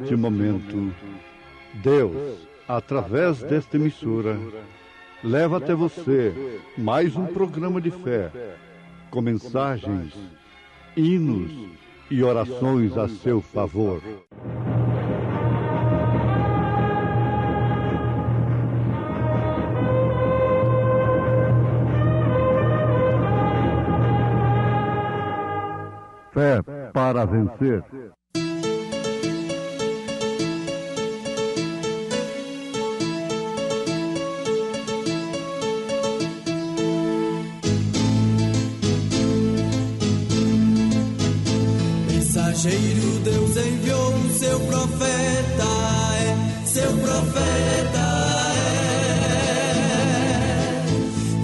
neste momento, Deus, através desta emissora, leva até você mais um programa de fé, com mensagens, hinos e orações a seu favor. Fé para vencer. Mensageiro, Deus enviou o seu profeta, seu profeta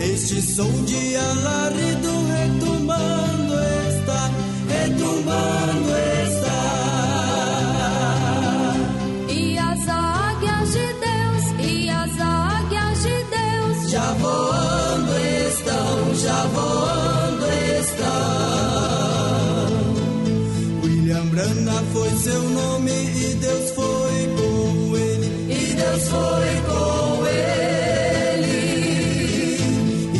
Este som de alarido retumbando está, retumbando está. E as águias de Deus, já voando estão, já voando estão. William Branham foi seu nome e Deus foi com ele, e Deus foi com ele.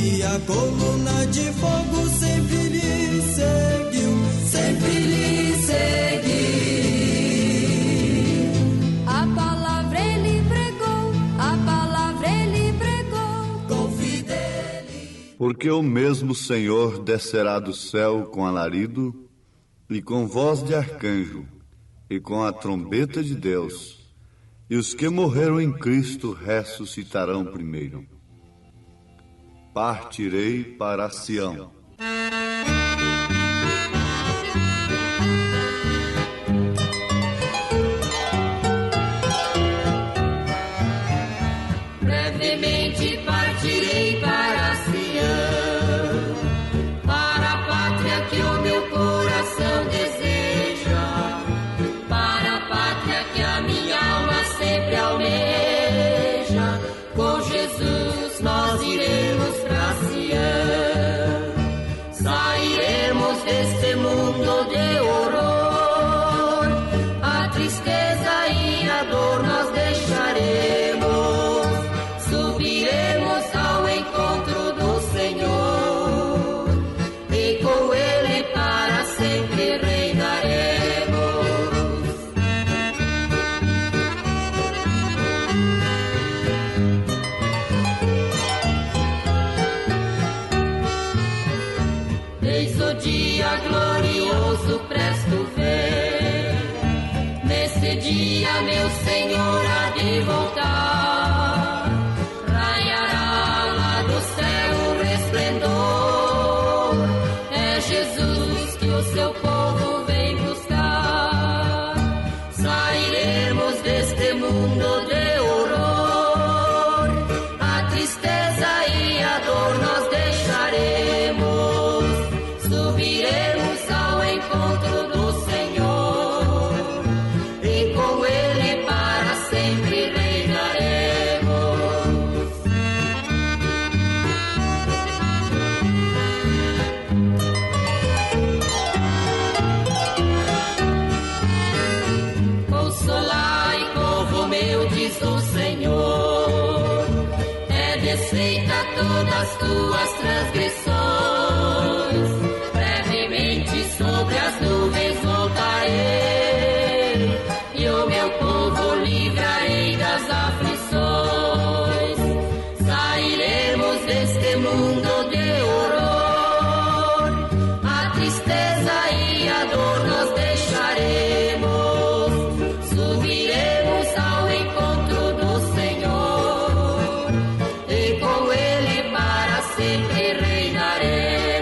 E a coluna de fogo sempre lhe seguiu, sempre lhe seguiu. A palavra ele pregou, com fidelidade. Porque o mesmo Senhor descerá do céu com alarido, e com voz de arcanjo, e com a trombeta de Deus, e os que morreram em Cristo ressuscitarão primeiro. Partirei para Sião. Brevemente partirei para Sião, para a pátria que o meu coração deseja, para a pátria que a minha alma sempre almeja. Com Jesus nós iremos para Sião, sairemos deste mundo de horror, a tristeza e a dor nós deixaremos, subiremos ao encontro do Senhor, e com Ele para sempre reinaremos. Eis o dia glorioso presto ver, nesse dia meu Senhor há de voltar, raiará lá do céu o resplendor, é Jesus que o seu povo vem buscar. Sairemos deste mundo de horror, a tristeza e a dor nós deixaremos, subiremos ao encontro do Senhor, e com Ele para sempre reinaremos. Consolai, povo meu, diz o Senhor, é desfeita todas tuas transgressões. Brevemente sobre as nuvens voltarei, e o meu povo livrarei das aflições. Sairemos deste mundo de horror, a tristeza e a dor nós deixaremos, subiremos ao encontro do Senhor, e com Ele para sempre reinaremos.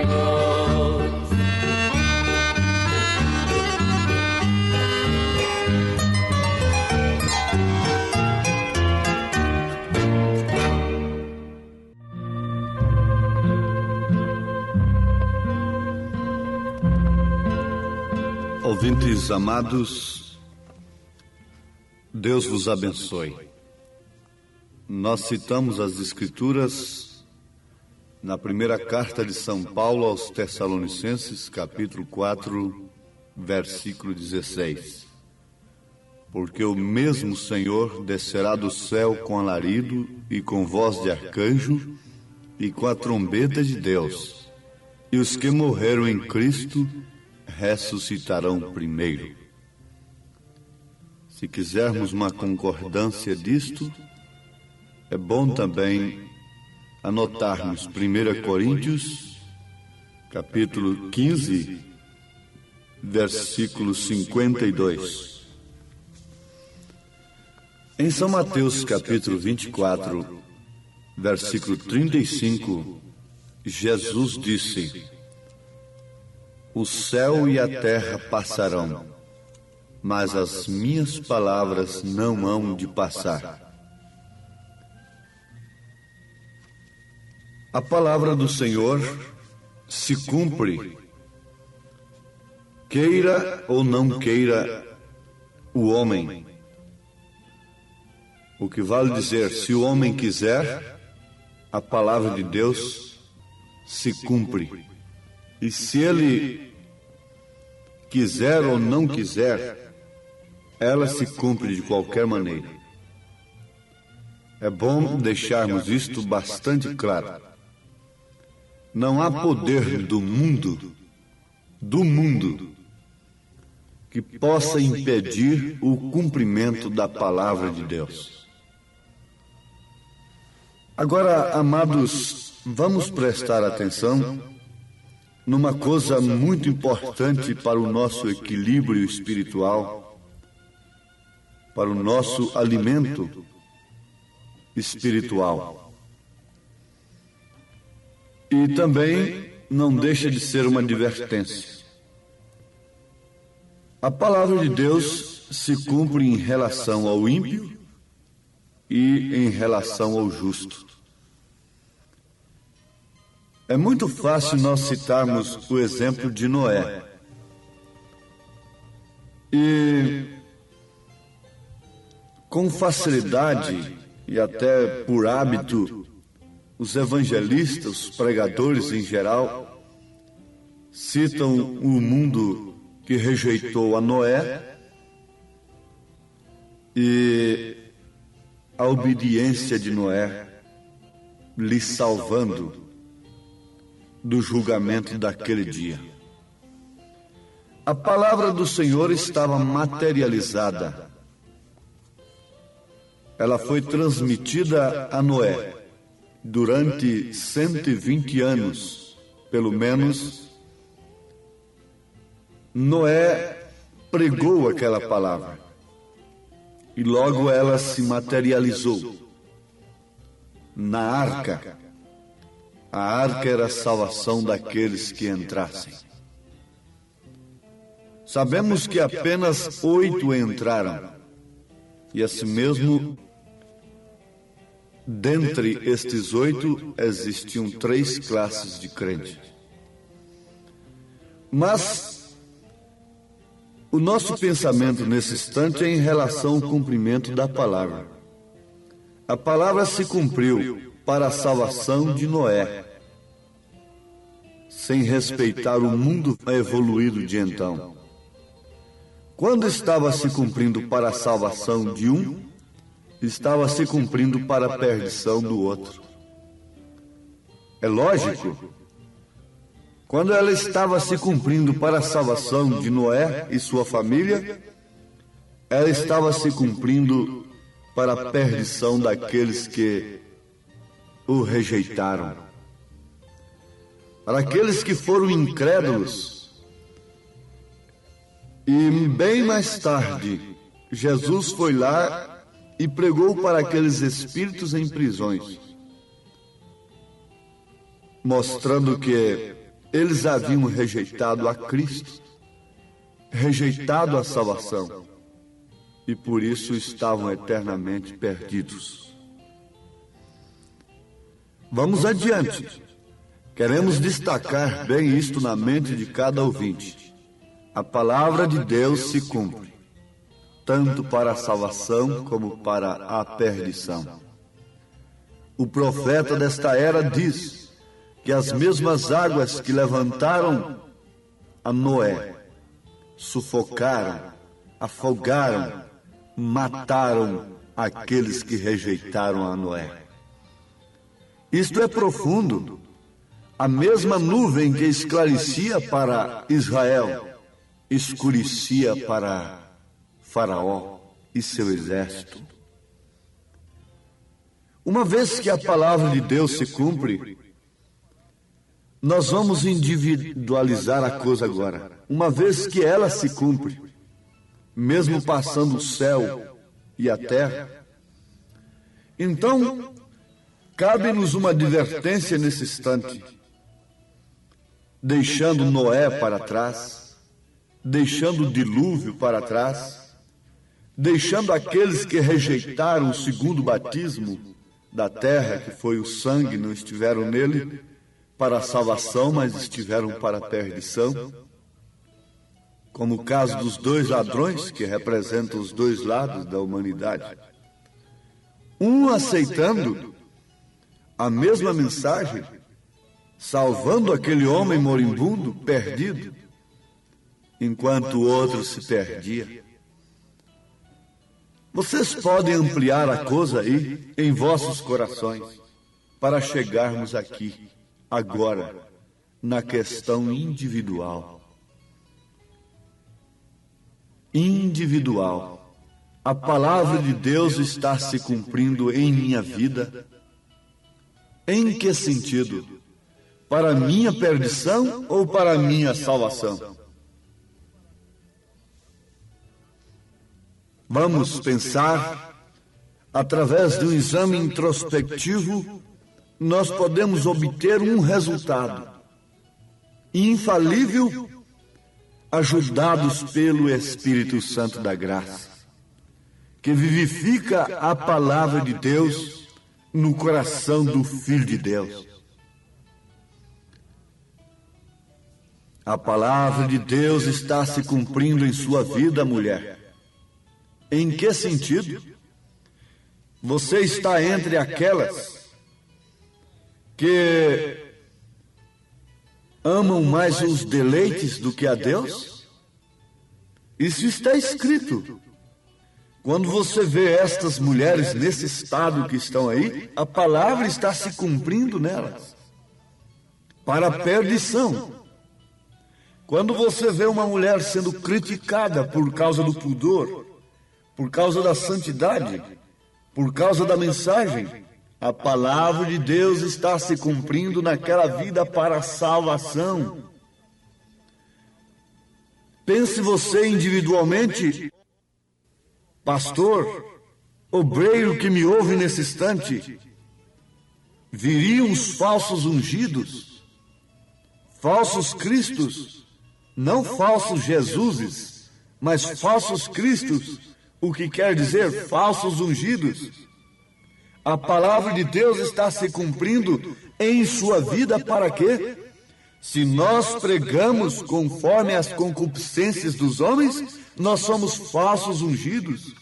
Ouvintes amados, Deus vos abençoe. Nós citamos as Escrituras na primeira carta de São Paulo aos Tessalonicenses, capítulo 4, versículo 16. porque o mesmo Senhor descerá do céu com alarido e com voz de arcanjo e com a trombeta de Deus, e os que morreram em Cristo ressuscitarão primeiro. Se quisermos uma concordância disto, é bom também anotarmos 1 Coríntios, capítulo 15, versículo 52. Em São Mateus, capítulo 24, versículo 35, Jesus disse: o céu e a terra passarão, mas as minhas palavras não hão de passar. A palavra do Senhor se cumpre, queira ou não queira o homem. O que vale dizer, se o homem quiser, a palavra de Deus se cumpre. E se ele quiser ou não quiser, ela se cumpre de qualquer maneira. É bom deixarmos isto bastante claro. Não há poder do mundo, que possa impedir o cumprimento da palavra de Deus. Agora, amados, vamos prestar atenção numa coisa muito importante para o nosso equilíbrio espiritual, para o nosso alimento espiritual. E também não deixa de ser uma advertência. A palavra de Deus se cumpre em relação ao ímpio e em relação ao justo. É muito fácil nós citarmos o exemplo de Noé. E com facilidade e até por hábito, os evangelistas, os pregadores em geral, citam o mundo que rejeitou a Noé e a obediência de Noé lhe salvando do julgamento daquele dia. A palavra do Senhor estava materializada. Ela foi transmitida a Noé durante 120 anos, pelo menos. Noé pregou aquela palavra e logo ela se materializou na arca. A arca era a salvação daqueles que entrassem. Sabemos que apenas 8 entraram, e assim mesmo, dentre estes 8, existiam 3 classes de crentes. Mas o nosso pensamento nesse instante é em relação ao cumprimento da palavra. A palavra se cumpriu para a salvação de Noé, sem respeitar o mundo evoluído de então. Quando estava se cumprindo para a salvação de um, estava se cumprindo para a perdição do outro. É lógico, quando ela estava se cumprindo para a salvação de Noé e sua família, ela estava se cumprindo para a perdição daqueles que o rejeitaram. Para aqueles que foram incrédulos. E bem mais tarde, Jesus foi lá e pregou para aqueles espíritos em prisões, mostrando que eles haviam rejeitado a Cristo, rejeitado a salvação, e por isso estavam eternamente perdidos. Vamos adiante. Queremos destacar bem isto na mente de cada ouvinte. A palavra de Deus se cumpre, tanto para a salvação como para a perdição. O profeta desta era diz que as mesmas águas que levantaram a Noé, sufocaram, afogaram mataram aqueles que rejeitaram a Noé. Isto é profundo. A mesma nuvem que esclarecia para Israel, escurecia para Faraó e seu exército. Uma vez que a palavra de Deus se cumpre, nós vamos individualizar a coisa agora. Uma vez que ela se cumpre, mesmo passando o céu e a terra, então cabe-nos uma advertência nesse instante, deixando Noé para trás, deixando o dilúvio para trás, deixando aqueles que rejeitaram o segundo batismo da terra, que foi o sangue, não estiveram nele para a salvação, mas estiveram para a perdição, como o caso dos dois ladrões, que representam os dois lados da humanidade. Um aceitando a mesma mensagem, salvando aquele homem moribundo, perdido, enquanto o outro se perdia. Vocês podem ampliar a coisa aí em vossos corações para chegarmos aqui, agora, na questão individual. Individual. A palavra de Deus está se cumprindo em minha vida. Em que sentido? Para minha perdição ou para minha salvação? Vamos pensar, através de um exame introspectivo, nós podemos obter um resultado infalível, ajudados pelo Espírito Santo da graça, que vivifica a palavra de Deus no coração do Filho de Deus. A palavra de Deus está se cumprindo em sua vida, mulher. Em que sentido? Você está entre aquelas que amam mais os deleites do que a Deus? Isso está escrito. Quando você vê estas mulheres nesse estado que estão aí, a palavra está se cumprindo nelas, para a perdição. Quando você vê uma mulher sendo criticada por causa do pudor, por causa da santidade, por causa da mensagem, a palavra de Deus está se cumprindo naquela vida para a salvação. Pense você individualmente, pastor, obreiro que me ouve nesse instante, viriam os falsos ungidos, falsos cristos, não falsos Jesuses, mas falsos cristos, o que quer dizer falsos ungidos. A palavra de Deus está se cumprindo em sua vida para quê? Se nós pregamos conforme as concupiscências dos homens, nós somos falsos ungidos.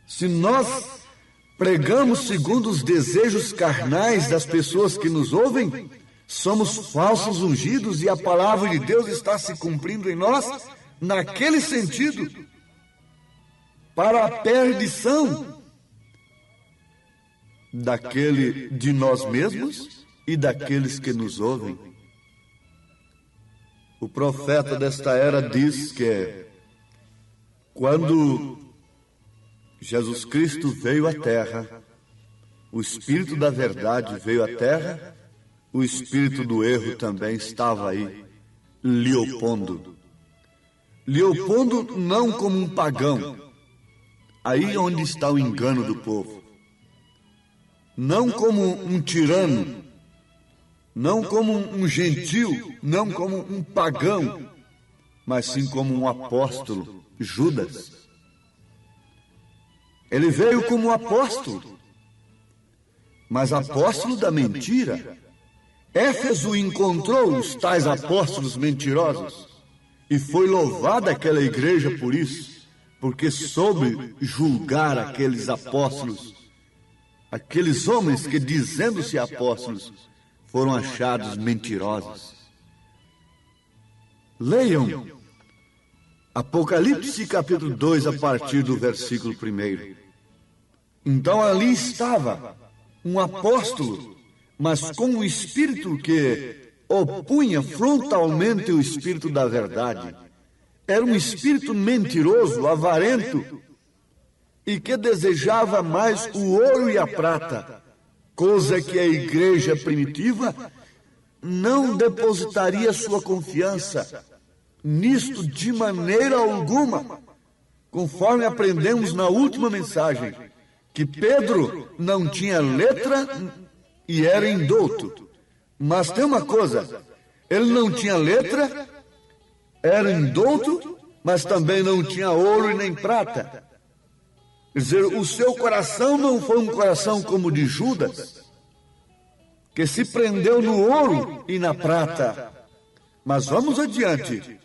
Se nós pregamos segundo os desejos carnais das pessoas que nos ouvem, somos falsos ungidos e a palavra de Deus está se cumprindo em nós naquele sentido, para a perdição daquele de nós mesmos e daqueles que nos ouvem. O profeta desta era diz que quando Jesus Cristo veio à terra, o Espírito da verdade veio à terra, o espírito do erro também estava aí, lhe opondo. Lhe opondo não como um pagão, aí onde está o engano do povo. Não como um tirano, não como um gentil, não como um pagão, mas sim como um apóstolo, Judas. Ele veio como apóstolo, mas apóstolo da mentira. Éfeso encontrou os tais apóstolos mentirosos e foi louvada aquela igreja por isso, porque soube julgar aqueles apóstolos, aqueles homens que, dizendo-se apóstolos, foram achados mentirosos. Leiam Apocalipse capítulo 2, a partir do versículo 1. Então ali estava um apóstolo, mas com um espírito que opunha frontalmente o espírito da verdade. Era um espírito mentiroso, avarento, e que desejava mais o ouro e a prata, coisa que a igreja primitiva não depositaria sua confiança nisto de maneira alguma, conforme aprendemos na última mensagem, que Pedro não tinha letra e era indouto. Mas tem uma coisa, ele não tinha letra, era indouto, mas também não tinha ouro e nem prata. Quer dizer, o seu coração não foi um coração como o de Judas, que se prendeu no ouro e na prata. Mas vamos adiante.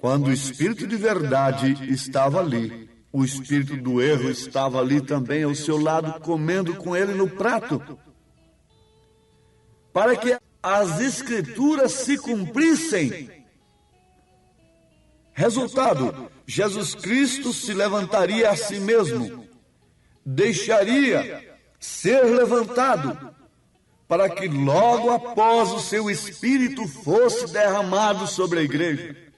Quando o espírito de verdade estava ali, o espírito do erro estava ali também ao seu lado, comendo com ele no prato, para que as escrituras se cumprissem. Resultado, Jesus Cristo se levantaria a si mesmo, deixaria ser levantado, para que logo após o seu espírito fosse derramado sobre a igreja.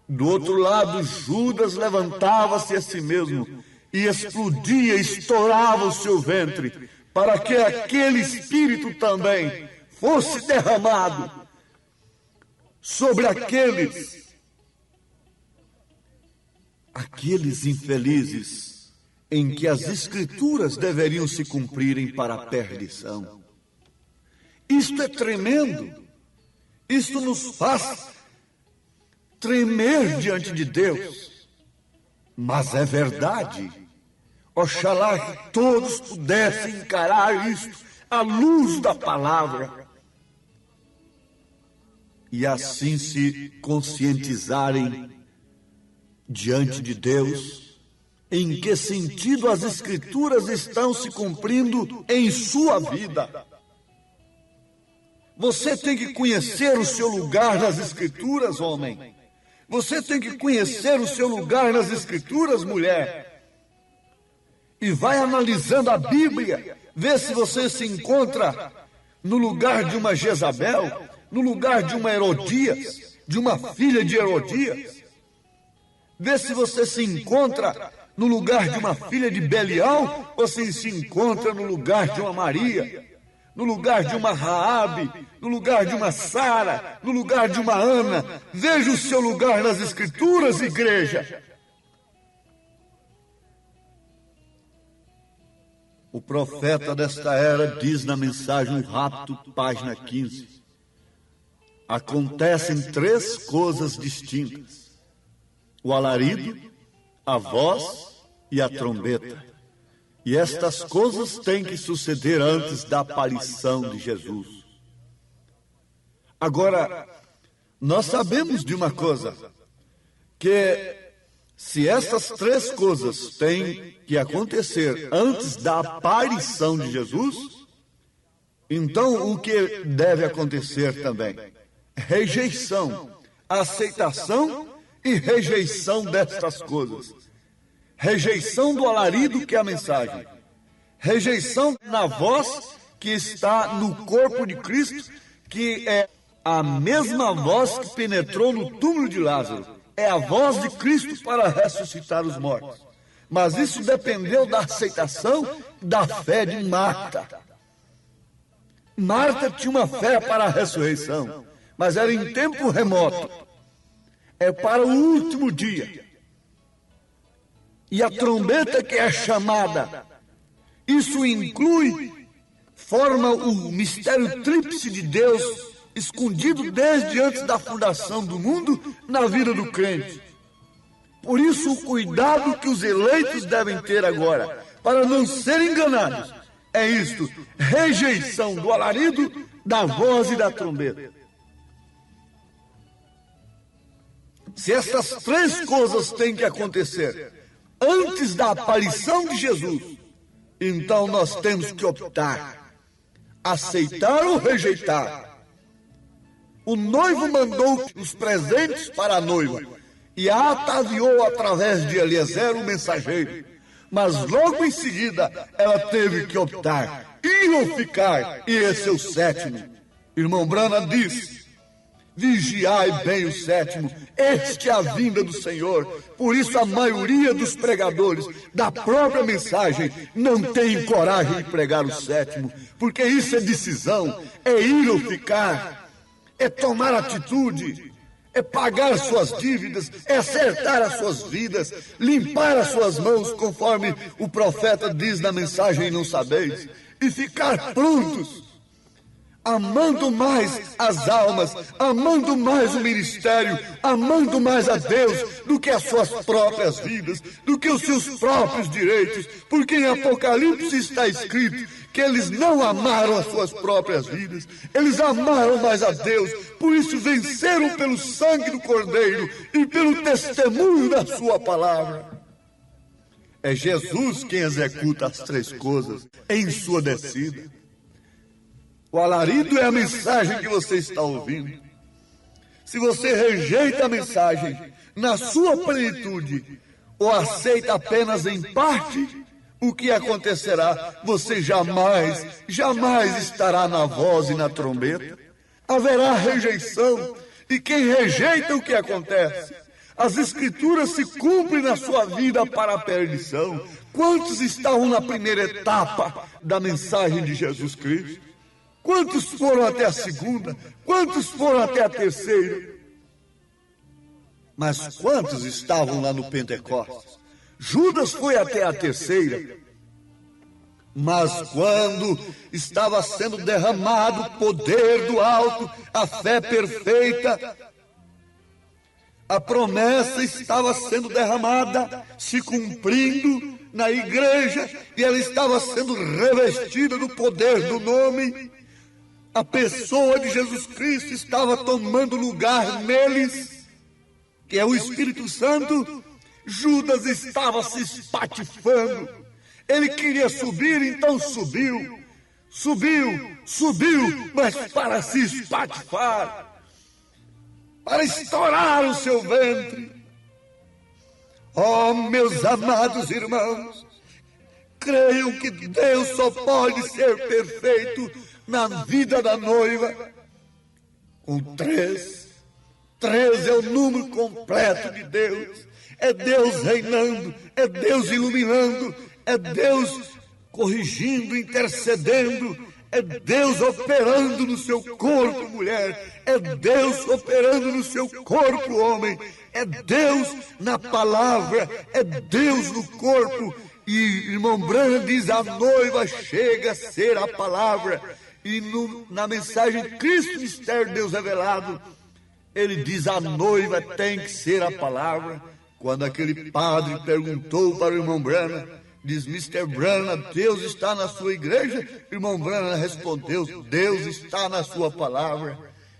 Do outro lado, Judas levantava-se a si mesmo e explodia, estourava o seu ventre, para que aquele espírito também fosse derramado sobre aqueles infelizes em que as escrituras deveriam se cumprirem para a perdição. Isto é tremendo. Isto nos faz tremer diante de Deus. Mas é verdade. Oxalá que todos pudessem encarar isto à luz da palavra e assim se conscientizarem diante de Deus em que sentido as escrituras estão se cumprindo em sua vida. Você tem que conhecer o seu lugar nas escrituras, homem. Você tem que conhecer o seu lugar nas escrituras, mulher. E vai analisando a Bíblia, vê se você se encontra no lugar de uma Jezabel, no lugar de uma Herodias, de uma filha de Herodias. Vê se você se encontra no lugar de uma filha de Belial, ou se encontra no lugar de uma Maria, no lugar de uma Raabe, no lugar de uma Sara, no lugar de uma Ana. Veja o seu lugar nas escrituras, igreja. O profeta desta era diz na mensagem O Rapto, página 15. Acontecem três coisas distintas: o alarido, a voz e a trombeta. E estas coisas têm que suceder antes da aparição de Jesus. Agora, nós sabemos de uma coisa, que se essas três coisas têm que acontecer antes da aparição de Jesus, então o que deve acontecer também? Rejeição, aceitação e rejeição destas coisas. Rejeição do alarido, que é a mensagem. Rejeição na voz que está no corpo de Cristo, que é a mesma voz que penetrou no túmulo de Lázaro. É a voz de Cristo para ressuscitar os mortos. Mas isso dependeu da aceitação, da fé de Marta. Marta tinha uma fé para a ressurreição, mas era em tempo remoto. É para o último dia. E a trombeta que é chamada, isso inclui, forma o mistério tríplice de Deus, escondido desde antes da fundação do mundo na vida do crente. Por isso, o cuidado que os eleitos devem ter agora, para não serem enganados, é isto: rejeição do alarido, da voz e da trombeta. Se essas três coisas têm que acontecer antes da aparição de Jesus, então nós temos que optar, aceitar ou rejeitar. o noivo mandou os presentes para a noiva e a ataviou através de Eliezer, o mensageiro. Mas logo em seguida ela teve que optar, ir ou ficar, e esse é o sétimo. Irmão Branham disse: vigiai bem o sétimo, este é a vinda do Senhor. Por isso a maioria dos pregadores da própria mensagem não tem coragem de pregar o sétimo, porque isso é decisão, é ir ou ficar, é tomar atitude, é pagar suas dívidas, é acertar as suas vidas, limpar as suas mãos, conforme o profeta diz na mensagem Não Sabeis, e ficar prontos, amando mais as almas, amando mais o ministério, amando mais a Deus do que as suas próprias vidas, do que os seus próprios direitos, porque em Apocalipse está escrito que eles não amaram as suas próprias vidas, eles amaram mais a Deus, por isso venceram pelo sangue do Cordeiro e pelo testemunho da sua palavra. É Jesus quem executa as três coisas em sua descida. O alarido é a mensagem que você está ouvindo. Se você rejeita a mensagem na sua plenitude ou aceita apenas em parte, o que acontecerá? Você jamais estará na voz e na trombeta. Haverá rejeição, e quem rejeita, o que acontece? As escrituras se cumprem na sua vida para a perdição. Quantos estavam na primeira etapa da mensagem de Jesus Cristo? Quantos foram até a segunda? Quantos foram até a terceira? Mas quantos estavam lá no Pentecostes? Judas foi até a terceira. Mas quando estava sendo derramado o poder do alto, a fé perfeita, a promessa estava sendo derramada, se cumprindo na igreja, e ela estava sendo revestida do poder do nome. A pessoa de Jesus Cristo estava tomando lugar neles, que é o Espírito Santo. Judas estava se espatifando. Ele queria subir, então subiu, mas para se espatifar, para estourar o seu ventre. Oh, meus amados irmãos, creiam que Deus só pode ser perfeito na vida da noiva com três. Três é o número completo de Deus. É Deus reinando, é Deus iluminando, é Deus corrigindo, intercedendo, é Deus operando no seu corpo, mulher, é Deus operando no seu corpo, homem, é Deus na palavra, é Deus no corpo. E irmão Branham diz: a noiva chega a ser a palavra. E na mensagem Cristo Mistério Deus Revelado, ele diz: a noiva tem que ser a palavra. Quando aquele padre perguntou para o irmão Branham, diz: Mr. Branham, Deus está na sua igreja? Irmão Branham respondeu: Deus está na sua palavra.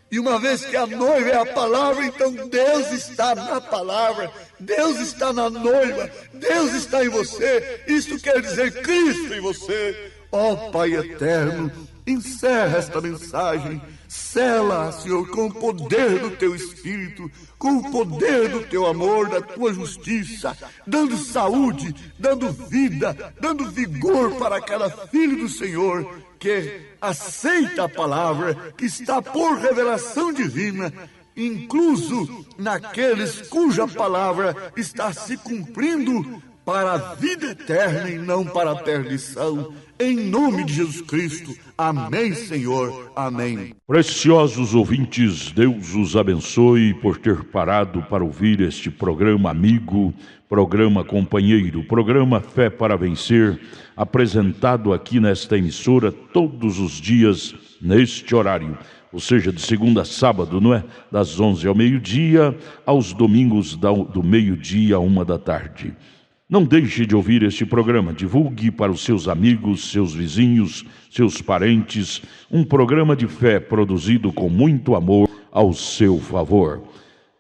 E uma vez que a noiva é a palavra, então Deus está na palavra, Deus está na noiva, Deus está em você. Isso quer dizer Cristo em você. Ó Pai eterno, encerra esta mensagem, sela, Senhor, com o poder do Teu Espírito, com o poder do Teu amor, da Tua justiça, dando saúde, dando vida, dando vigor para cada filho do Senhor que aceita a palavra, que está por revelação divina, incluso naqueles cuja palavra está se cumprindo para a vida eterna e não para a perdição. Em nome de Jesus Cristo. Amém, Senhor. Amém. Preciosos ouvintes, Deus os abençoe por ter parado para ouvir este programa amigo, programa companheiro, programa Fé para Vencer, apresentado aqui nesta emissora todos os dias neste horário, ou seja, de segunda a sábado, não é? Das 11 ao meio-dia, aos domingos do meio-dia à 1 da tarde. Não deixe de ouvir este programa, divulgue para os seus amigos, seus vizinhos, seus parentes, um programa de fé produzido com muito amor ao seu favor.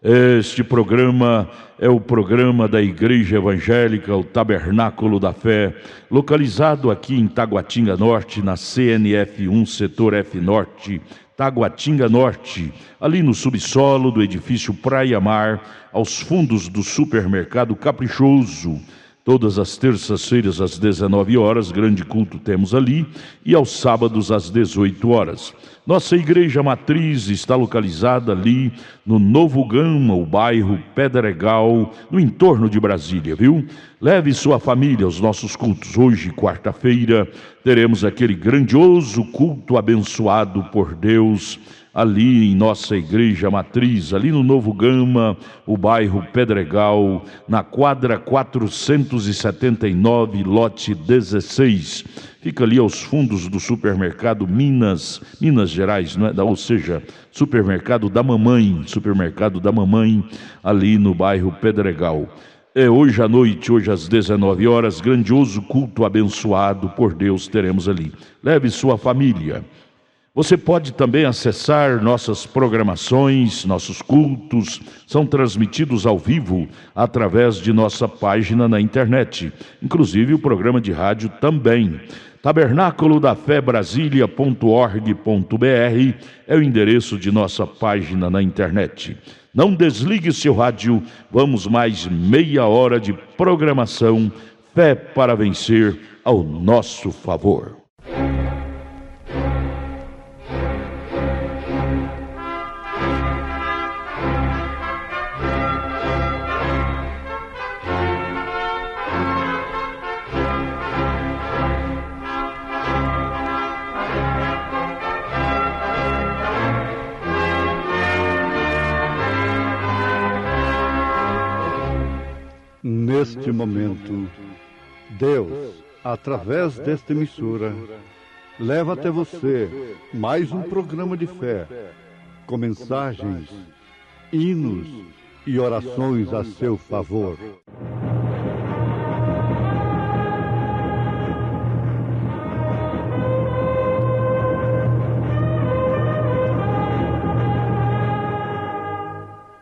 Este programa é o programa da Igreja Evangélica, o Tabernáculo da Fé, localizado aqui em Taguatinga Norte, na CNF 1, Setor F Norte, Taguatinga Norte, ali no subsolo do edifício Praia Mar, aos fundos do supermercado Caprichoso. Todas as terças-feiras às 19 horas, grande culto temos ali, e aos sábados às 18 horas. Nossa igreja matriz está localizada ali no Novo Gama, o bairro Pedregal, no entorno de Brasília, viu? Leve sua família aos nossos cultos. Hoje, quarta-feira, teremos aquele grandioso culto abençoado por Deus, ali em nossa igreja matriz, ali no Novo Gama, o bairro Pedregal, na quadra 479, lote 16. Fica ali aos fundos do supermercado Minas Gerais, não é? Ou seja, supermercado da mamãe, ali no bairro Pedregal. Hoje à noite, hoje às 19 horas, grandioso culto abençoado por Deus teremos ali. Leve sua família. Você pode também acessar nossas programações, nossos cultos, são transmitidos ao vivo através de nossa página na internet, inclusive o programa de rádio também. Tabernáculo da Fé Brasília.org.br é o endereço de nossa página na internet. Não desligue seu rádio, vamos mais meia hora de programação, Fé para Vencer ao nosso favor. Neste momento, Deus, através desta emissora, leva até você mais um programa de fé, com mensagens, hinos e orações a seu favor.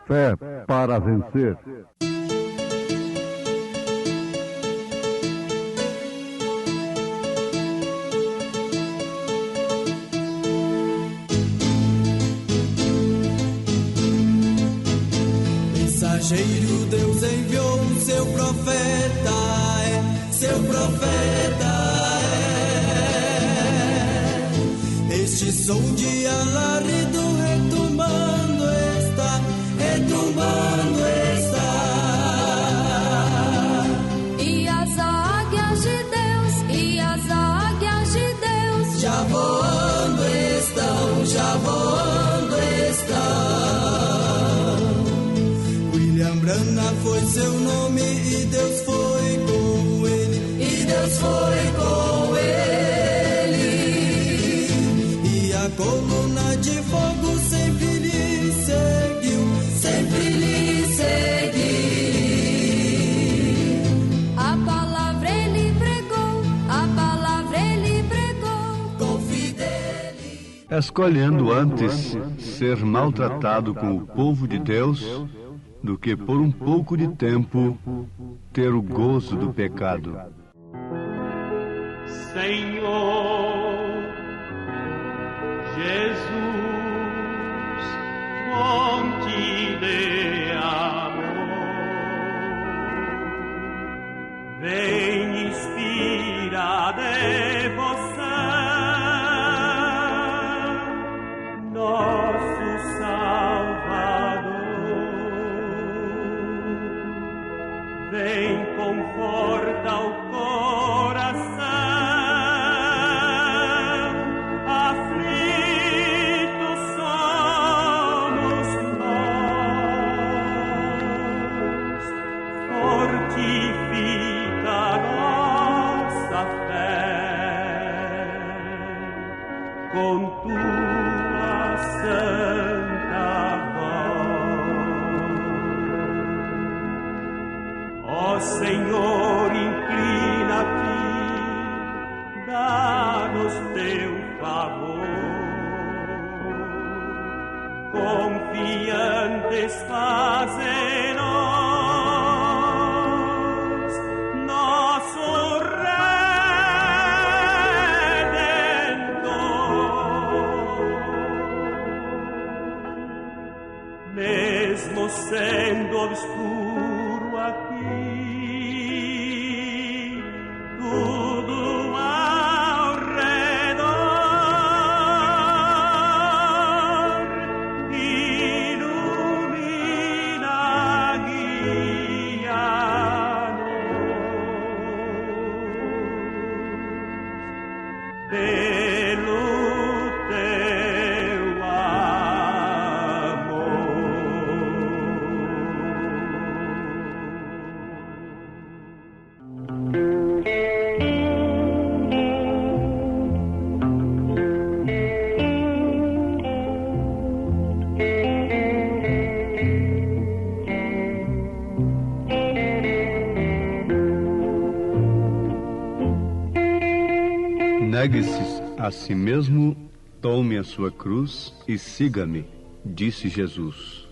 Fé para vencer. Mensageiro, Deus enviou o seu profeta, seu profeta é. Este som de alarido retumbando está, retumbando está. E as águias de Deus, e as águias de Deus, já voando estão, já voando estão. Brana foi seu nome e Deus foi com ele, e Deus foi com ele. E a coluna de fogo sempre lhe seguiu, sempre lhe seguiu. a palavra ele pregou, a palavra ele pregou, com fidelidade. Escolhendo antes ser maltratado com o povo de Deus do que por um pouco de tempo ter o gozo do pecado. Senhor Jesus, fonte de amor, vem inspira devoção, nosso Salvador. Vem, conforta o coração, aflitos somos nós, fortifica nossa fé, com tua santa voz. Ó Senhor, inclina-te, dá-nos teu favor. Confiantes faze-nos nosso Redentor. sendo obscuro aqui, tudo ao redor ilumina, guia-nos pelo teu amor. Negue-se a si mesmo, tome a sua cruz e siga-me, disse Jesus.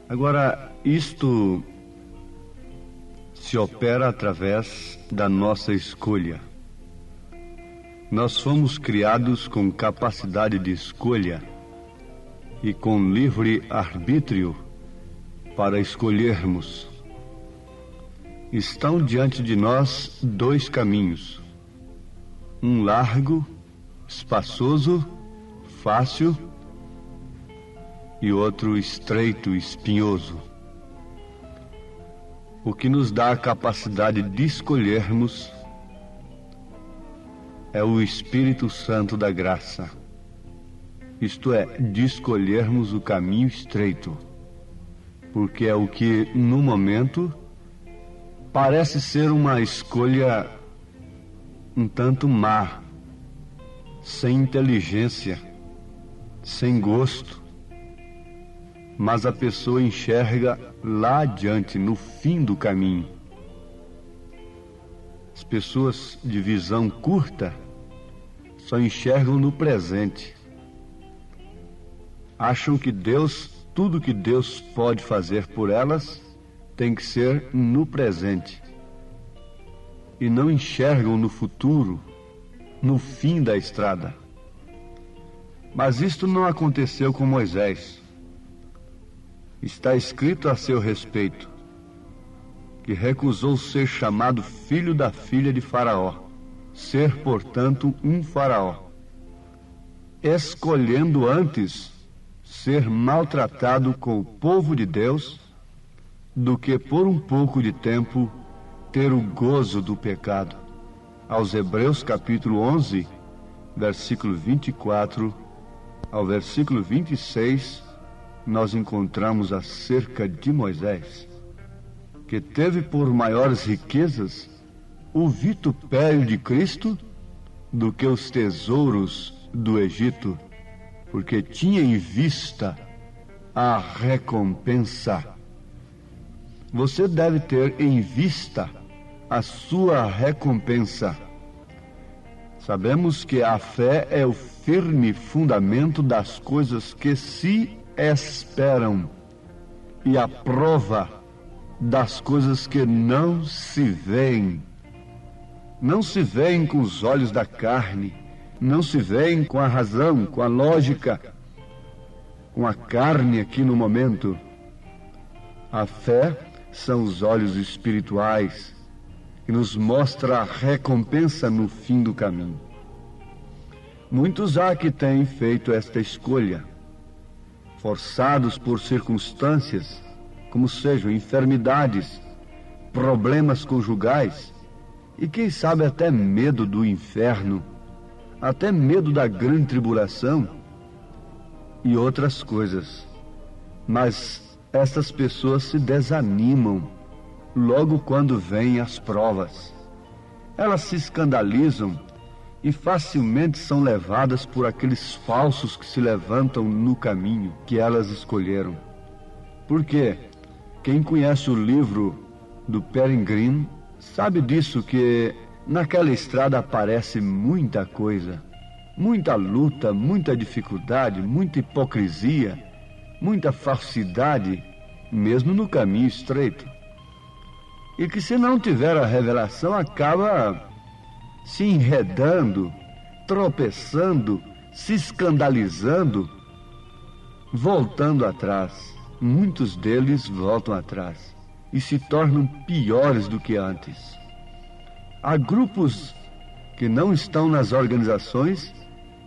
Agora, isto se opera através da nossa escolha. Nós fomos criados com capacidade de escolha e com livre arbítrio para escolhermos. Estão diante de nós dois caminhos. Um largo, espaçoso, fácil, e outro estreito, espinhoso. O que nos dá a capacidade de escolhermos é o Espírito Santo da graça. Isto é, de escolhermos o caminho estreito, porque é o que, no momento, parece ser uma escolha um tanto má, sem inteligência, sem gosto, mas a pessoa enxerga lá adiante, no fim do caminho. As pessoas de visão curta só enxergam no presente. Acham que tudo que Deus pode fazer por elas tem que ser no presente. E não enxergam no futuro, no fim da estrada. Mas isto não aconteceu com Moisés. Está escrito a seu respeito que recusou ser chamado filho da filha de Faraó, ser, portanto, um faraó, escolhendo antes ser maltratado com o povo de Deus do que por um pouco de tempo ter o gozo do pecado. Aos Hebreus capítulo 11, versículo 24 ao versículo 26, nós encontramos acerca de Moisés, que teve por maiores riquezas o vitupério de Cristo do que os tesouros do Egito, porque tinha em vista a recompensa. Você deve ter em vista a sua recompensa. Sabemos que a fé é o firme fundamento das coisas que se esperam e a prova das coisas que não se veem. Não se veem com os olhos da carne, não se veem com a razão, com a lógica, com a carne aqui no momento. A fé são os olhos espirituais que nos mostra a recompensa no fim do caminho. Muitos há que têm feito esta escolha, forçados por circunstâncias, como sejam enfermidades, problemas conjugais e quem sabe até medo do inferno, até medo da grande tribulação e outras coisas. Mas essas pessoas se desanimam logo quando vêm as provas. Elas se escandalizam e facilmente são levadas por aqueles falsos que se levantam no caminho que elas escolheram. Por quê? Quem conhece o livro do Peregrine sabe disso, que naquela estrada aparece muita coisa, muita luta, muita dificuldade, muita hipocrisia, muita falsidade, mesmo no caminho estreito. E que se não tiver a revelação, acaba se enredando, tropeçando, se escandalizando, voltando atrás. muitos deles voltam atrás e se tornam piores do que antes. Há grupos que não estão nas organizações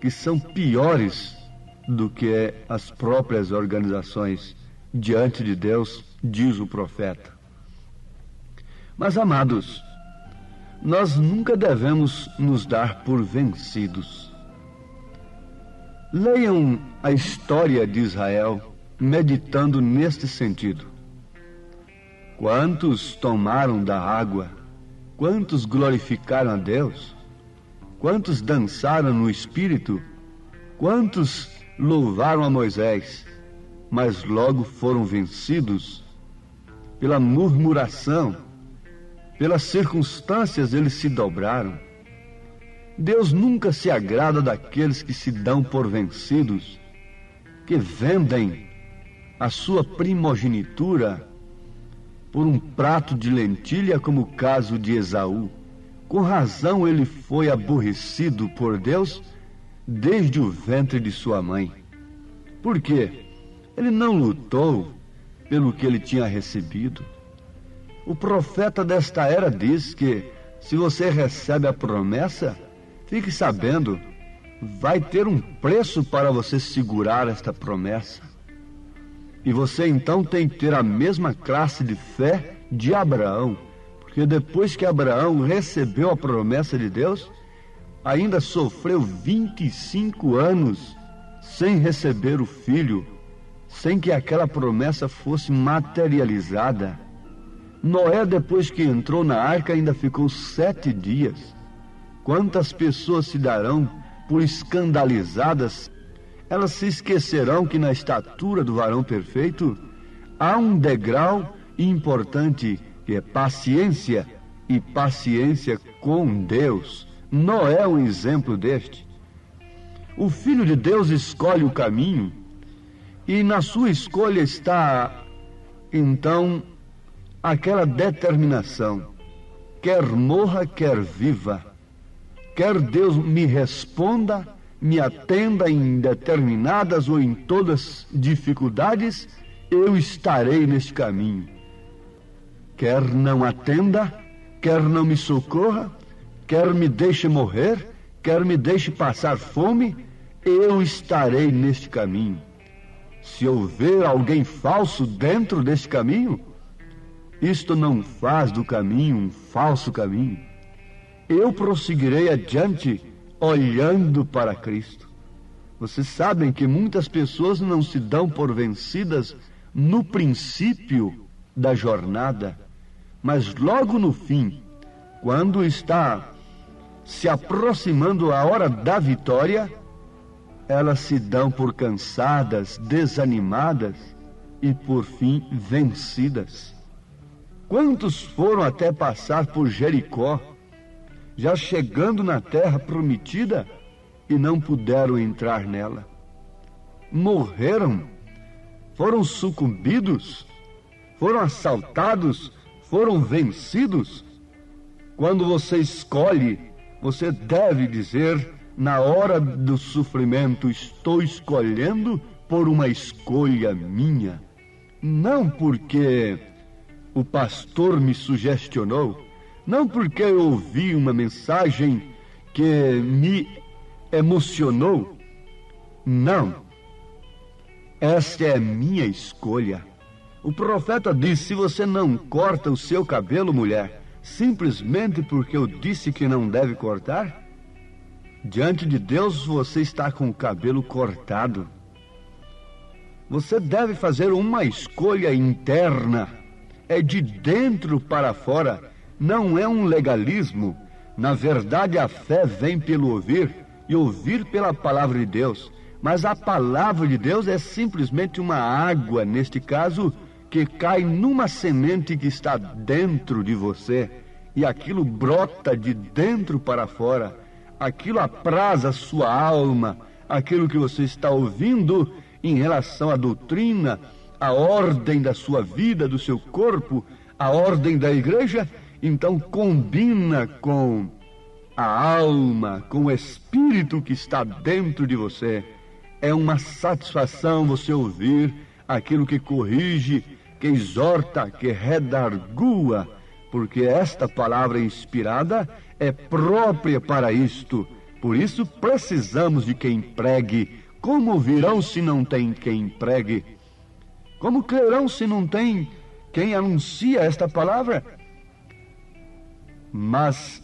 que são piores do que as próprias organizações diante de Deus, diz o profeta. Mas, amados, nós nunca devemos nos dar por vencidos. Leiam a história de Israel meditando neste sentido. Quantos tomaram da água? Quantos glorificaram a Deus? Quantos dançaram no Espírito? Quantos louvaram a Moisés? Mas logo foram vencidos pela murmuração, pelas circunstâncias eles se dobraram. Deus nunca se agrada daqueles que se dão por vencidos, que vendem a sua primogenitura por um prato de lentilha, como o caso de Esaú. Com razão ele foi aborrecido por Deus desde o ventre de sua mãe. Por quê? Ele não lutou pelo que ele tinha recebido. O profeta desta era diz que se você recebe a promessa, fique sabendo, vai ter um preço para você segurar esta promessa. E você então tem que ter a mesma classe de fé de Abraão, porque depois que Abraão recebeu a promessa de Deus, ainda sofreu 25 anos sem receber o filho, sem que aquela promessa fosse materializada. Noé, depois que entrou na arca, ainda ficou 7 dias. Quantas pessoas se darão por escandalizadas? Elas se esquecerão que na estatura do varão perfeito há um degrau importante, que é paciência, e paciência com Deus. Noé é um exemplo deste. O Filho de Deus escolhe o caminho, e na sua escolha está, então, aquela determinação. Quer morra, quer viva. Quer Deus me responda, me atenda em determinadas ou em todas dificuldades, eu estarei neste caminho. Quer não atenda, quer não me socorra, quer me deixe morrer, quer me deixe passar fome, eu estarei neste caminho. Se houver alguém falso dentro deste caminho, isto não faz do caminho um falso caminho. Eu prosseguirei adiante olhando para Cristo. Vocês sabem que muitas pessoas não se dão por vencidas no princípio da jornada, mas logo no fim, quando está se aproximando a hora da vitória, elas se dão por cansadas, desanimadas e por fim vencidas. Quantos foram até passar por Jericó, já chegando na terra prometida, e não puderam entrar nela? Morreram, foram sucumbidos, foram assaltados, foram vencidos. Quando você escolhe, você deve dizer, na hora do sofrimento, estou escolhendo por uma escolha minha, não porque o pastor me sugestionou, não porque eu ouvi uma mensagem que me emocionou. Não. Esta é a minha escolha. O profeta diz, se você não corta o seu cabelo, mulher, simplesmente porque eu disse que não deve cortar, diante de Deus você está com o cabelo cortado. Você deve fazer uma escolha interna. É de dentro para fora. Não é um legalismo. Na verdade, a fé vem pelo ouvir, e ouvir pela palavra de Deus. Mas a palavra de Deus é simplesmente uma água, neste caso, que cai numa semente que está dentro de você, e aquilo brota de dentro para fora. Aquilo apraz a sua alma, aquilo que você está ouvindo em relação à doutrina, à ordem da sua vida, do seu corpo, à ordem da igreja, então combina com a alma, com o espírito que está dentro de você. É uma satisfação você ouvir aquilo que corrige, que exorta, que redargua, porque esta palavra inspirada é própria para isto. Por isso precisamos de quem pregue. Como ouvirão se não tem quem pregue? Como crerão se não tem quem anuncia esta palavra? Mas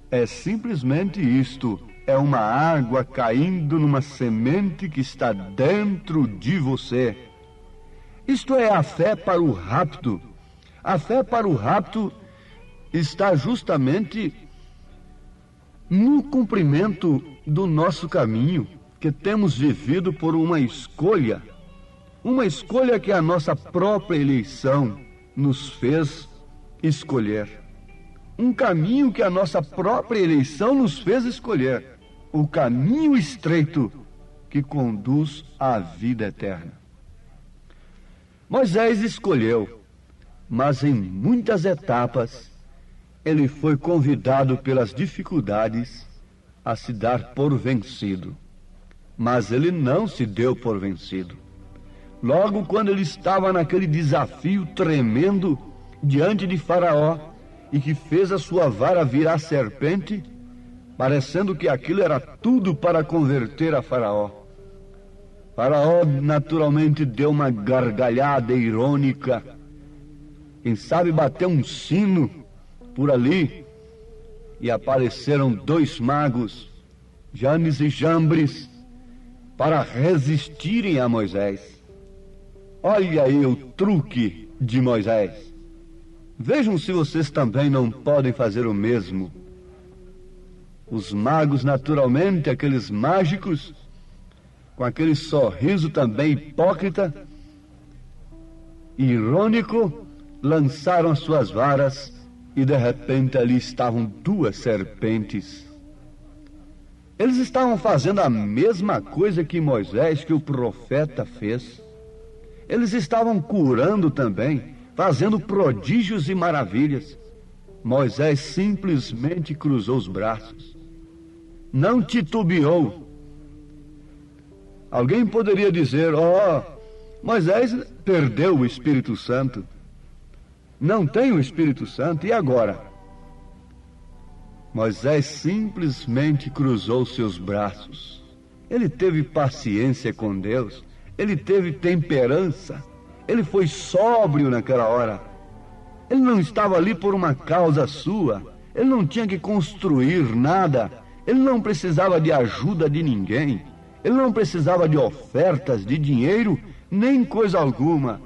é simplesmente isto: é uma água caindo numa semente que está dentro de você. Isto é a fé para o rapto. A fé para o rapto está justamente no cumprimento do nosso caminho, que temos vivido por uma escolha que a nossa própria eleição nos fez escolher. Um caminho que a nossa própria eleição nos fez escolher. O caminho estreito que conduz à vida eterna. Moisés escolheu, mas em muitas etapas ele foi convidado pelas dificuldades a se dar por vencido. Mas ele não se deu por vencido. Logo quando ele estava naquele desafio tremendo diante de Faraó, e que fez a sua vara virar serpente, parecendo que aquilo era tudo para converter a Faraó. Faraó naturalmente deu uma gargalhada irônica. Quem sabe bateu um sino por ali, e apareceram 2 magos, Janes e Jambres, para resistirem a Moisés. Olha aí o truque de Moisés. Vejam se vocês também não podem fazer o mesmo. Os magos, naturalmente, aqueles mágicos, com aquele sorriso também hipócrita, irônico, lançaram as suas varas e de repente ali estavam 2 serpentes. Eles estavam fazendo a mesma coisa que Moisés, que o profeta, fez. Eles estavam curando também, fazendo prodígios e maravilhas. Moisés simplesmente cruzou os braços, não titubeou. Alguém poderia dizer: Moisés perdeu o Espírito Santo, não tem o Espírito Santo, e agora? Moisés simplesmente cruzou seus braços. Ele teve paciência com Deus, ele teve temperança, ele foi sóbrio naquela hora. Ele não estava ali por uma causa sua, ele não tinha que construir nada, ele não precisava de ajuda de ninguém, ele não precisava de ofertas, de dinheiro, nem coisa alguma,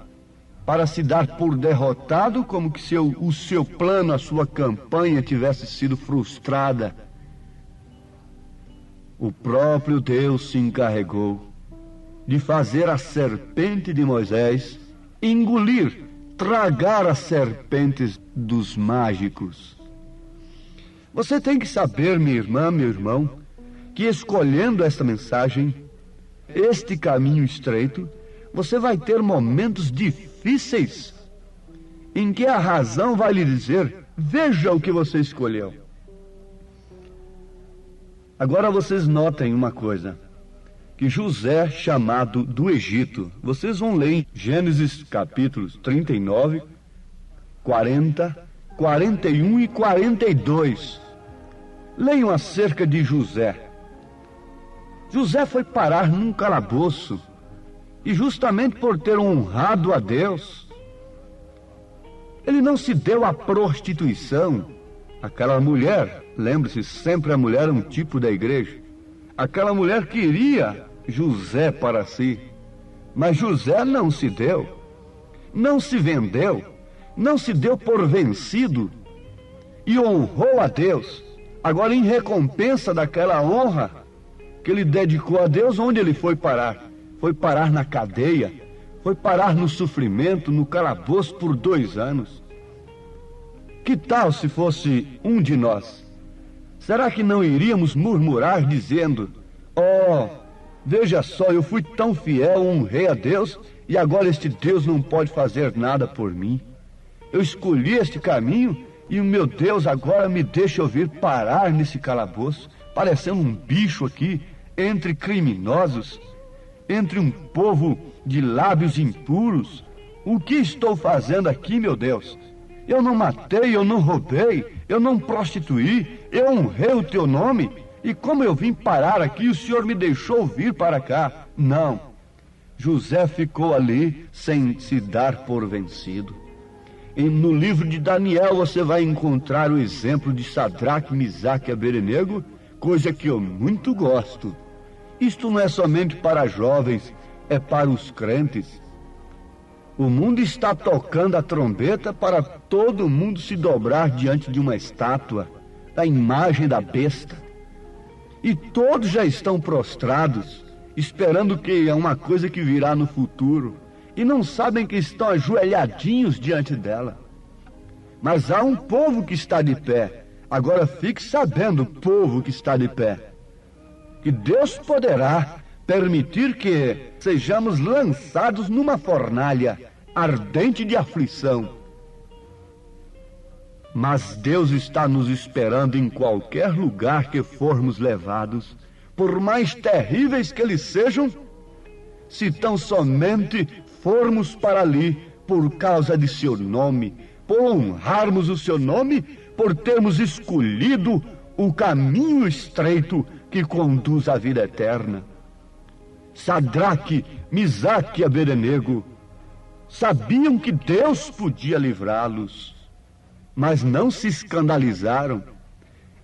para se dar por derrotado, como que o seu plano, a sua campanha tivesse sido frustrada. O próprio Deus se encarregou de fazer a serpente de Moisés engolir, tragar as serpentes dos mágicos. Você tem que saber, minha irmã, meu irmão, que escolhendo esta mensagem, este caminho estreito, você vai ter momentos difíceis em que a razão vai lhe dizer: veja o que você escolheu. Agora vocês notem uma coisa, que José, chamado do Egito, vocês vão ler em Gênesis capítulos 39, 40, 41 e 42. Leiam acerca de José. José foi parar num calabouço, e justamente por ter honrado a Deus, ele não se deu à prostituição. Aquela mulher, lembre-se, sempre a mulher é um tipo da igreja. Aquela mulher queria José para si, mas José não se deu, não se vendeu, não se deu por vencido e honrou a Deus. Agora, em recompensa daquela honra que ele dedicou a Deus, onde ele foi parar? Foi parar na cadeia, foi parar no sofrimento, no calabouço por 2 anos. Que tal se fosse um de nós? Será que não iríamos murmurar dizendo: veja só, eu fui tão fiel, honrei a Deus, e agora este Deus não pode fazer nada por mim. Eu escolhi este caminho e o meu Deus agora me deixa eu vir parar nesse calabouço, parecendo um bicho aqui, entre criminosos, entre um povo de lábios impuros. O que estou fazendo aqui, meu Deus? Eu não matei, eu não roubei, eu não prostituí, eu honrei o teu nome. E como eu vim parar aqui, o Senhor me deixou vir para cá. Não. José ficou ali sem se dar por vencido. E no livro de Daniel você vai encontrar o exemplo de Sadraque, Misaque e Abednego, coisa que eu muito gosto. Isto não é somente para jovens, é para os crentes. O mundo está tocando a trombeta para todo mundo se dobrar diante de uma estátua, da imagem da besta. E todos já estão prostrados, esperando que é uma coisa que virá no futuro, e não sabem que estão ajoelhadinhos diante dela. Mas há um povo que está de pé. Agora fique sabendo, povo que está de pé, que Deus poderá permitir que sejamos lançados numa fornalha ardente de aflição. Mas Deus está nos esperando em qualquer lugar que formos levados, por mais terríveis que eles sejam, se tão somente formos para ali por causa de seu nome, por honrarmos o seu nome, por termos escolhido o caminho estreito que conduz à vida eterna. Sadraque, Misaque e Abednego sabiam que Deus podia livrá-los, mas não se escandalizaram.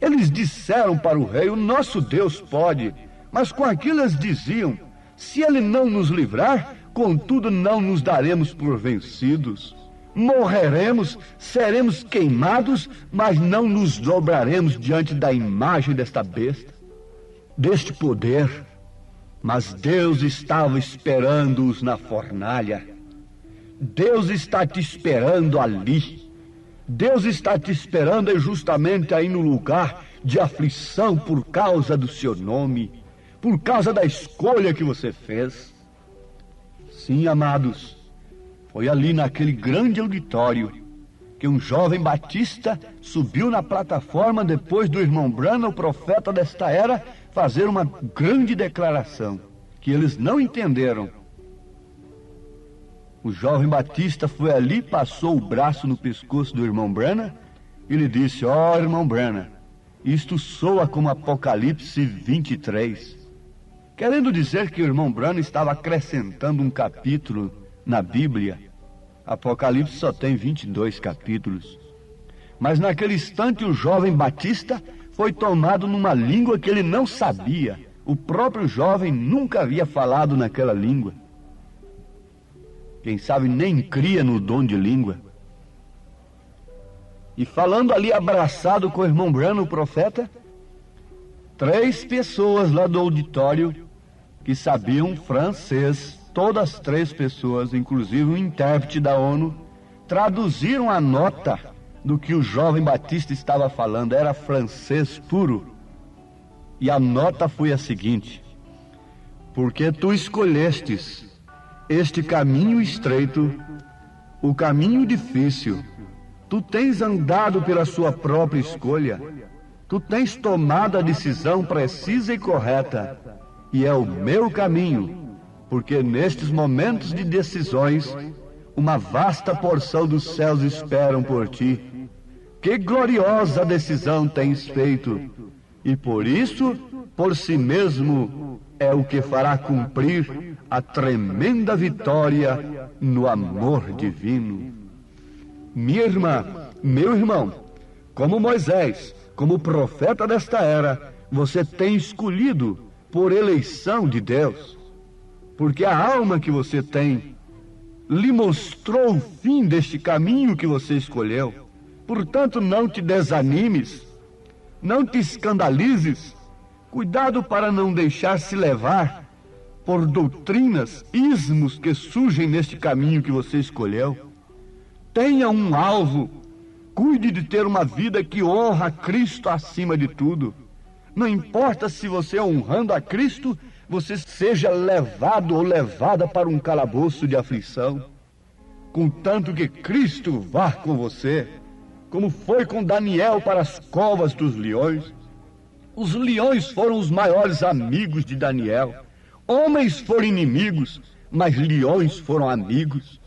Eles disseram para o rei: o nosso Deus pode. Mas com aquilo eles diziam: se ele não nos livrar, contudo não nos daremos por vencidos. Morreremos, seremos queimados, mas não nos dobraremos diante da imagem desta besta, deste poder. Mas Deus estava esperando-os na fornalha. Deus está te esperando ali. Deus está te esperando justamente aí no lugar de aflição por causa do seu nome, por causa da escolha que você fez. Sim, amados, foi ali naquele grande auditório que um jovem batista subiu na plataforma depois do irmão Branham, o profeta desta era, fazer uma grande declaração que eles não entenderam. O jovem batista foi ali, passou o braço no pescoço do irmão Branham e lhe disse: ó, irmão Branham, isto soa como Apocalipse 23. Querendo dizer que o irmão Branham estava acrescentando um capítulo na Bíblia. Apocalipse só tem 22 capítulos. Mas naquele instante o jovem batista foi tomado numa língua que ele não sabia. O próprio jovem nunca havia falado naquela língua. Quem sabe nem cria no dom de língua. E falando ali abraçado com o irmão Branham, o profeta, 3 pessoas lá do auditório que sabiam francês, todas 3 pessoas, inclusive um intérprete da ONU, traduziram a nota do que o jovem batista estava falando. Era francês puro. E a nota foi a seguinte: porque tu escolhestes este caminho estreito, o caminho difícil, tu tens andado pela sua própria escolha, tu tens tomado a decisão precisa e correta, e é o meu caminho, porque nestes momentos de decisões, uma vasta porção dos céus esperam por ti. Que gloriosa decisão tens feito, e por isso, por si mesmo, é o que fará cumprir a tremenda vitória no amor divino. Minha irmã, meu irmão, como Moisés, como profeta desta era, você tem escolhido por eleição de Deus, porque a alma que você tem lhe mostrou o fim deste caminho que você escolheu. Portanto, não te desanimes, não te escandalizes. Cuidado para não deixar-se levar por doutrinas, ismos que surgem neste caminho que você escolheu. Tenha um alvo. Cuide de ter uma vida que honra a Cristo acima de tudo. Não importa se você, honrando a Cristo, você seja levado ou levada para um calabouço de aflição. Contanto que Cristo vá com você, como foi com Daniel para as covas dos leões. Os leões foram os maiores amigos de Daniel. Homens foram inimigos, mas leões foram amigos.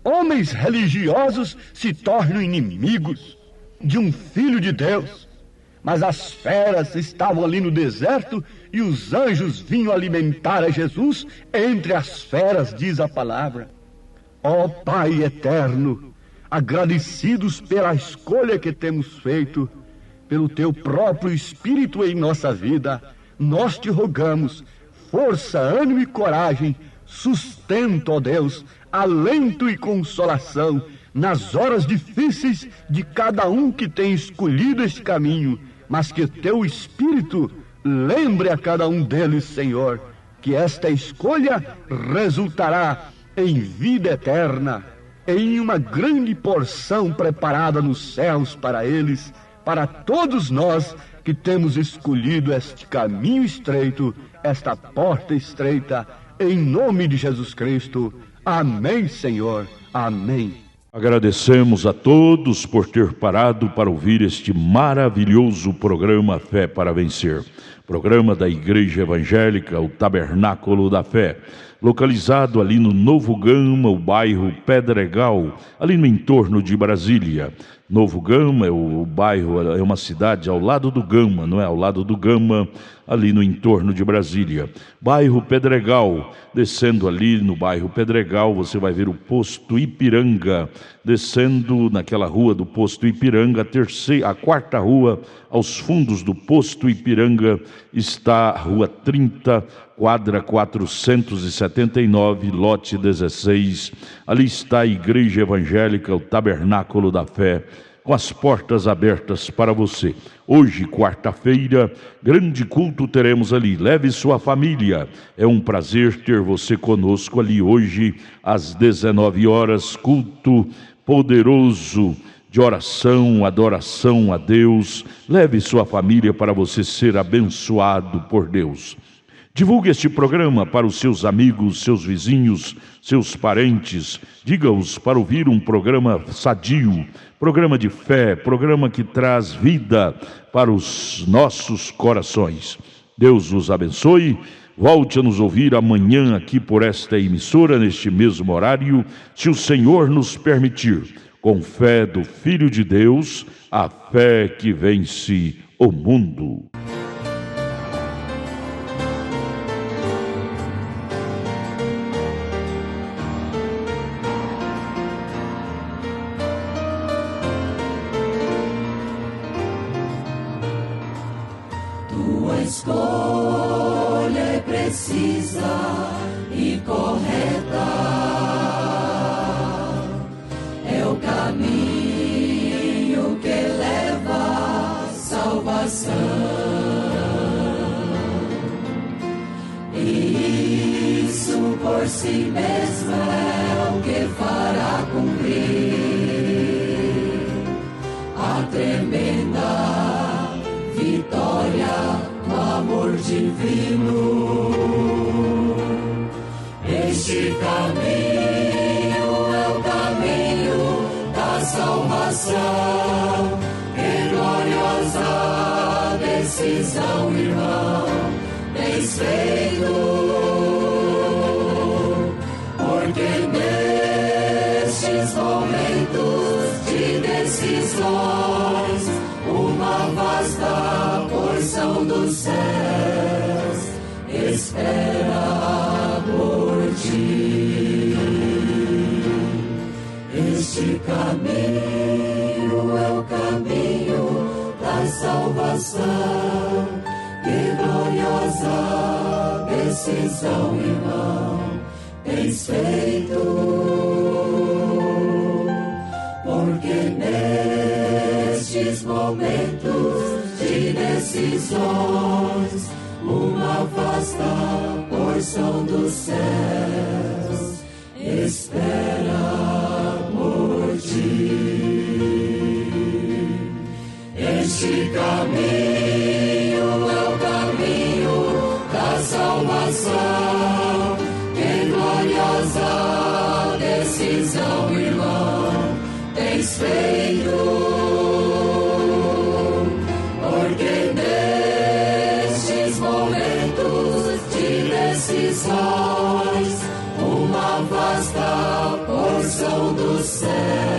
Homens religiosos se tornam inimigos de um filho de Deus. Mas as feras estavam ali no deserto e os anjos vinham alimentar a Jesus entre as feras, diz a palavra. Ó Pai eterno, agradecidos pela escolha que temos feito, pelo teu próprio Espírito em nossa vida, nós te rogamos força, ânimo e coragem, sustento, ó Deus, alento e consolação nas horas difíceis de cada um que tem escolhido este caminho, mas que teu Espírito lembre a cada um deles, Senhor, que esta escolha resultará em vida eterna, em uma grande porção preparada nos céus para eles, para todos nós que temos escolhido este caminho estreito, esta porta estreita, em nome de Jesus Cristo. Amém, Senhor. Amém. Agradecemos a todos por ter parado para ouvir este maravilhoso programa Fé para Vencer. Programa da Igreja Evangélica, o Tabernáculo da Fé, localizado ali no Novo Gama, o bairro Pedregal, ali no entorno de Brasília. Novo Gama é o bairro, é uma cidade ao lado do Gama, não é? Ao lado do Gama, ali no entorno de Brasília. Bairro Pedregal, descendo ali no bairro Pedregal, você vai ver o posto Ipiranga. Descendo naquela rua do posto Ipiranga, a quarta rua, aos fundos do posto Ipiranga, está a rua 30, quadra 479, lote 16. Ali está a Igreja Evangélica, o Tabernáculo da Fé, com as portas abertas para você. Hoje, quarta-feira, grande culto teremos ali. Leve sua família. É um prazer ter você conosco ali hoje, às 19 horas, culto poderoso de oração, adoração a Deus. Leve sua família para você ser abençoado por Deus. Divulgue este programa para os seus amigos, seus vizinhos, seus parentes. Diga-os para ouvir um programa sadio, programa de fé, programa que traz vida para os nossos corações. Deus os abençoe. Volte a nos ouvir amanhã aqui por esta emissora, neste mesmo horário, se o Senhor nos permitir. Com fé do Filho de Deus, a fé que vence o mundo. Tua escolha é precisa e correta, é o caminho que leva à salvação, e isso por si mesmo é o que fará cumprir a tremenda vitória do amor divino. Este caminho é o caminho da salvação. Que gloriosa decisão, irmão, tens feito, porque nestes momentos de decisões, uma vasta porção dos céus espera por ti. Este caminho é o caminho da salvação. Que gloriosa decisão, irmão, tens feito, porque nestes momentos de decisões, uma vasta porção dos céus espera por ti. Este caminho é o caminho da salvação. Que gloriosa decisão, irmão, tens feito, porque nestes momentos de decisões, céu.